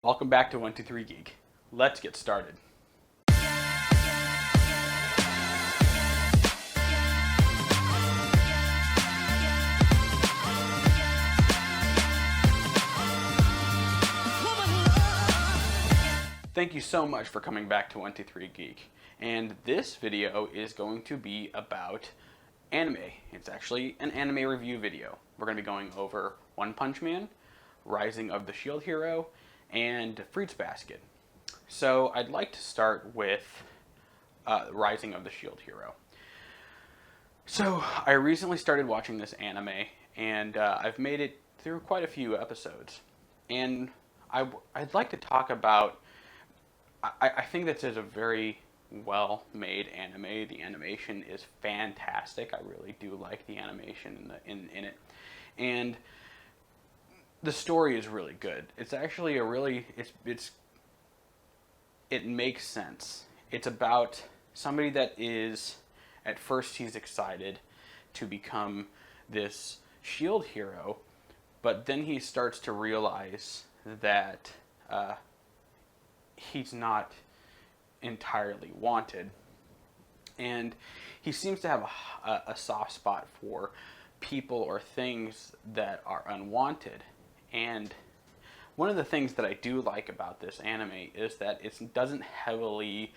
Welcome back to 123 Geek. Let's get started. Thank you so much for coming back to 123 Geek. And this video is going to be about anime. It's actually an anime review video. We're going to be going over One Punch Man, Rising of the Shield Hero, and Fruits Basket. So I'd like to start with Rising of the Shield Hero. So I recently started watching this anime, and I've made it through quite a few episodes. And I'd like to talk about. I think this is a very well-made anime. The animation is fantastic. I really do like the animation in it, and the story is really good. It's actually a really it makes sense. It's about somebody that is, at first he's excited to become this shield hero, but then he starts to realize that he's not entirely wanted, and he seems to have a soft spot for people or things that are unwanted. And one of the things that I do like about this anime is that it doesn't heavily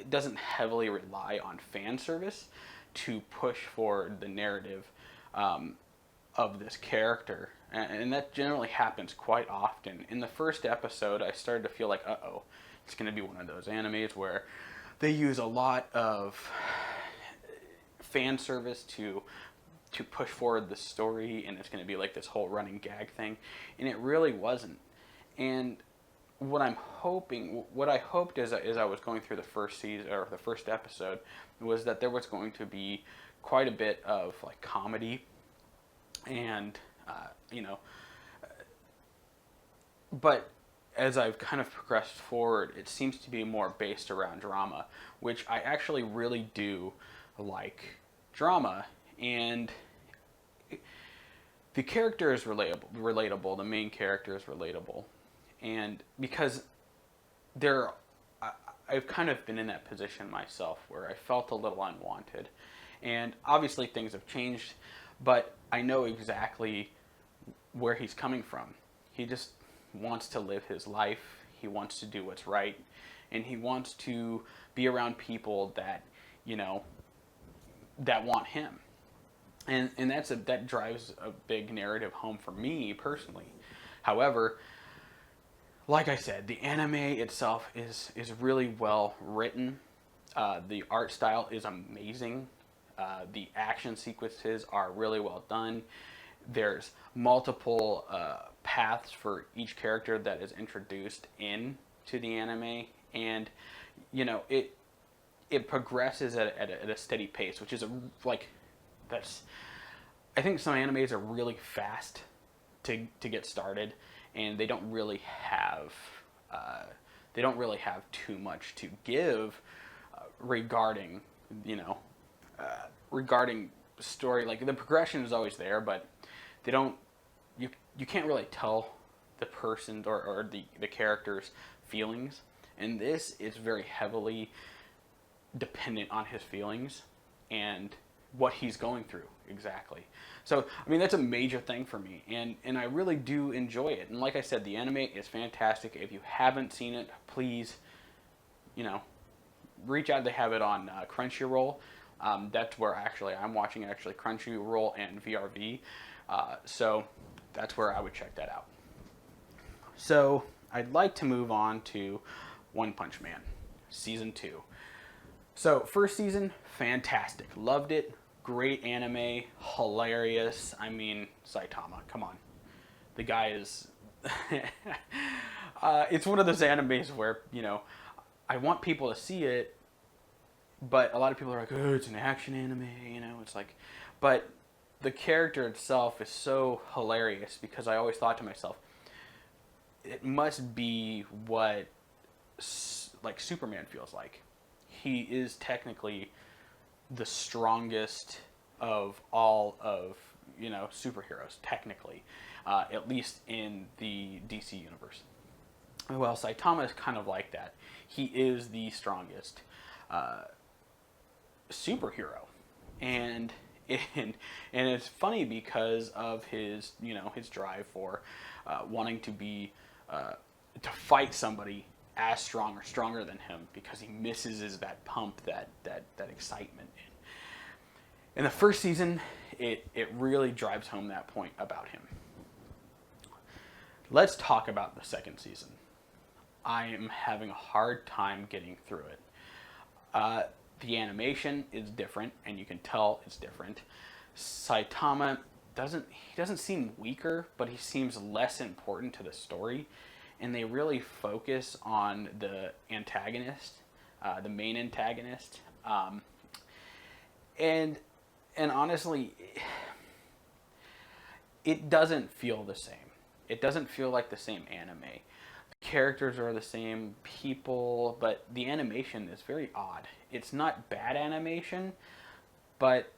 rely on fan service to push forward the narrative of this character, and that generally happens quite often. In the first episode, I started to feel like, uh-oh, it's going to be one of those animes where they use a lot of fan service to push forward the story, and it's going to be like this whole running gag thing, and it really wasn't. And what I hoped as I was going through the first season or the first episode was that there was going to be quite a bit of like comedy, and but as I've kind of progressed forward, it seems to be more based around drama, which I actually really do like drama. And the character is relatable. The main character is relatable, and because I've kind of been in that position myself where I felt a little unwanted, and obviously things have changed, but I know exactly where he's coming from. He just wants to live his life. He wants to do what's right, and he wants to be around people that that want him. And that drives a big narrative home for me personally. However, like I said, the anime itself is really well written. The art style is amazing. The action sequences are really well done. There's multiple paths for each character that is introduced into the anime, and it progresses at a steady pace, which is that's. I think some animes are really fast to get started, and they don't really have too much to give regarding regarding story. Like, the progression is always there, but they don't. You can't really tell the person or the character's feelings, and this is very heavily dependent on his feelings and what he's going through exactly. So, I mean, that's a major thing for me, and I really do enjoy it. And like I said, the anime is fantastic. If you haven't seen it, please, reach out. They have it on Crunchyroll. That's where I'm watching Crunchyroll and VRV. So that's where I would check that out. So I'd like to move on to One Punch Man, Season 2. So first season, fantastic. Loved it. Great anime. Hilarious. I mean, Saitama, come on. The guy is... it's one of those animes where, I want people to see it, but a lot of people are like, oh, it's an action anime, it's like... But the character itself is so hilarious, because I always thought to myself, it must be what Superman feels like. He is technically the strongest of all of superheroes, technically, at least in the DC universe. Well, Saitama is kind of like that. He is the strongest superhero, and and it's funny because of his his drive for wanting to be to fight somebody as strong or stronger than him, because he misses is that pump, that excitement. In the first season, it really drives home that point about him. Let's talk about the second season. I am having a hard time getting through it. The animation is different, and you can tell it's different. Saitama doesn't seem weaker, but he seems less important to the story, and they really focus on the antagonist, the main antagonist, and honestly, it doesn't feel the same. It doesn't feel like the same anime. The characters are the same people, but the animation is very odd. It's not bad animation, but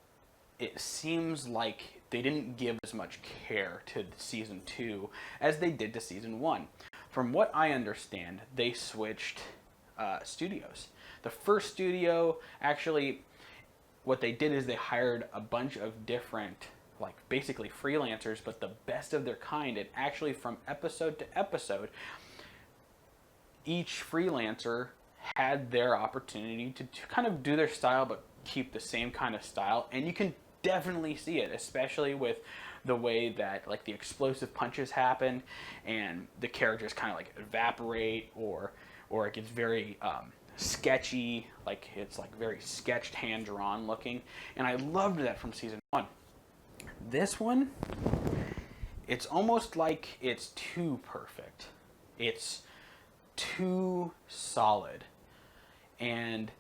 it seems like they didn't give as much care to season 2 as they did to season 1. From what I understand, they switched studios. The first studio, actually, what they did is they hired a bunch of different, like basically freelancers, but the best of their kind. And actually, from episode to episode, each freelancer had their opportunity to kind of do their style, but keep the same kind of style. And you can definitely see it, especially with the way that like the explosive punches happen, and the characters kind of like evaporate, or it gets very sketchy, like it's like very sketched, hand drawn looking. And I loved that from season 1. This one, it's almost like it's too perfect. It's too solid, and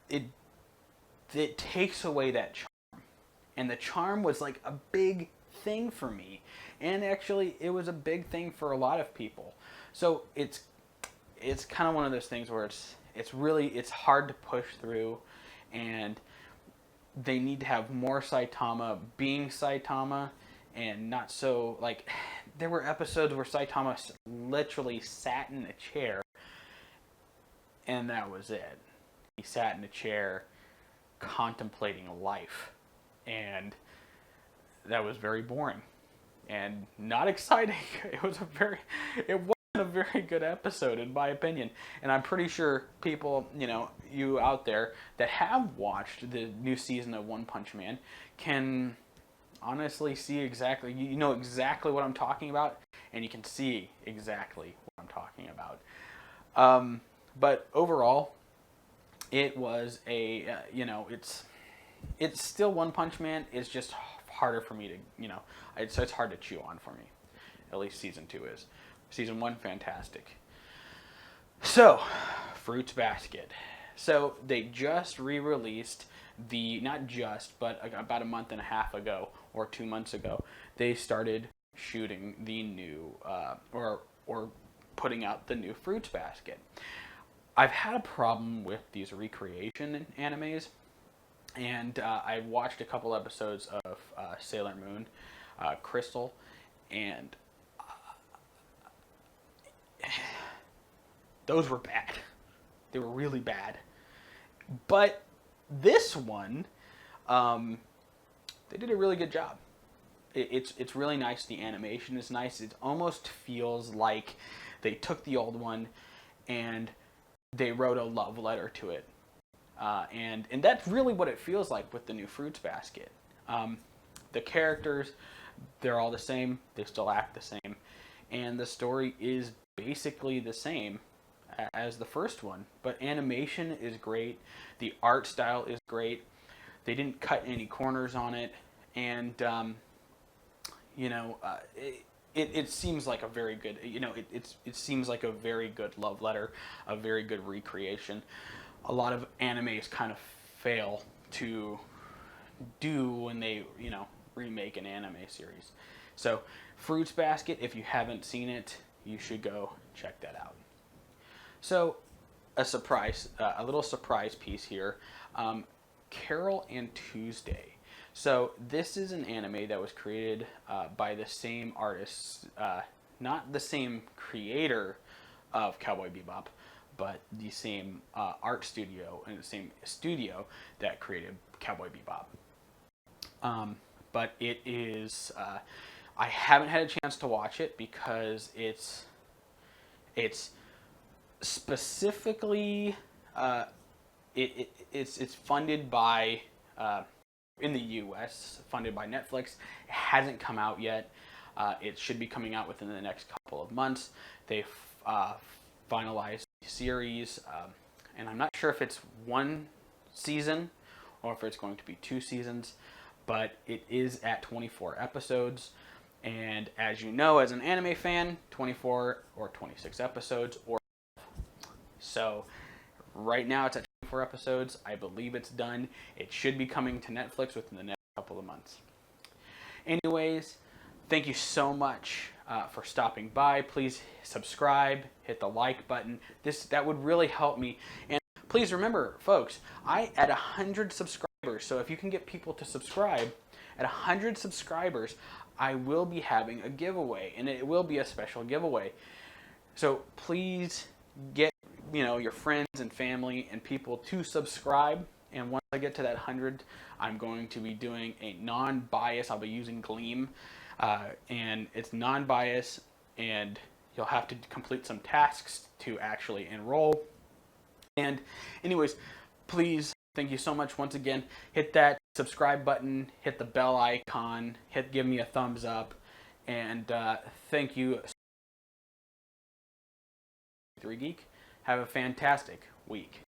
it takes away that charm. And the charm was like a big thing for me, and actually it was a big thing for a lot of people. So it's kind of one of those things where it's hard to push through, and they need to have more Saitama being Saitama, and not so like there were episodes where Saitama literally sat in a chair, and that was it. He sat in a chair contemplating life, and that was very boring and not exciting. It wasn't a very good episode, in my opinion. And I'm pretty sure people, you out there that have watched the new season of One Punch Man can honestly see exactly, exactly what I'm talking about, and you can see exactly what I'm talking about. But overall, it was it's still One Punch Man. It's just harder for me to, so it's hard to chew on for me. At least season 2 is. Season 1, fantastic. So, Fruits Basket. So, they just re-released not just, but about a month and a half ago, or 2 months ago, they started shooting the new, or putting out the new Fruits Basket. I've had a problem with these recreation animes, and I watched a couple episodes of Sailor Moon, Crystal, and those were bad. They were really bad. But this one, they did a really good job. It's really nice. The animation is nice. It almost feels like they took the old one and they wrote a love letter to it. And that's really what it feels like with the new Fruits Basket. The characters, they're all the same. They still act the same. And the story is basically the same as the first one. But animation is great. The art style is great. They didn't cut any corners on it. And, it seems like a very good, it seems like a very good love letter, a very good recreation. A lot of animes kind of fail to do when they, remake an anime series. So, Fruits Basket, if you haven't seen it, you should go check that out. So, a little surprise piece here. Carole and Tuesday. So, this is an anime that was created by the same artists not the same creator of Cowboy Bebop, but the same art studio and the same studio that created Cowboy Bebop. But it is, I haven't had a chance to watch it because it's specifically, it's funded by, in the U.S., funded by Netflix. It hasn't come out yet. It should be coming out within the next couple of months. They've finalized the series, and I'm not sure if it's one season or if it's going to be 2 seasons, but it is at 24 episodes. And as you know, as an anime fan, 24 or 26 episodes or so. Right now it's at 24 episodes. I believe it's done. It should be coming to Netflix within the next couple of months. Anyways, thank you so much for stopping by. Please subscribe, hit the like button. That would really help me. And please remember, folks, at 100 subscribers, so if you can get people to subscribe, at 100 subscribers, I will be having a giveaway, and it will be a special giveaway. So please get your friends and family and people to subscribe. And once I get to that 100, I'm going to be doing a non-bias. I'll be using Gleam, and it's non-bias, and you'll have to complete some tasks to actually enroll. And anyways, please, thank you so much once again. Hit that subscribe button, hit the bell icon, give me a thumbs up, and thank you. 3 Geek. Have a fantastic week.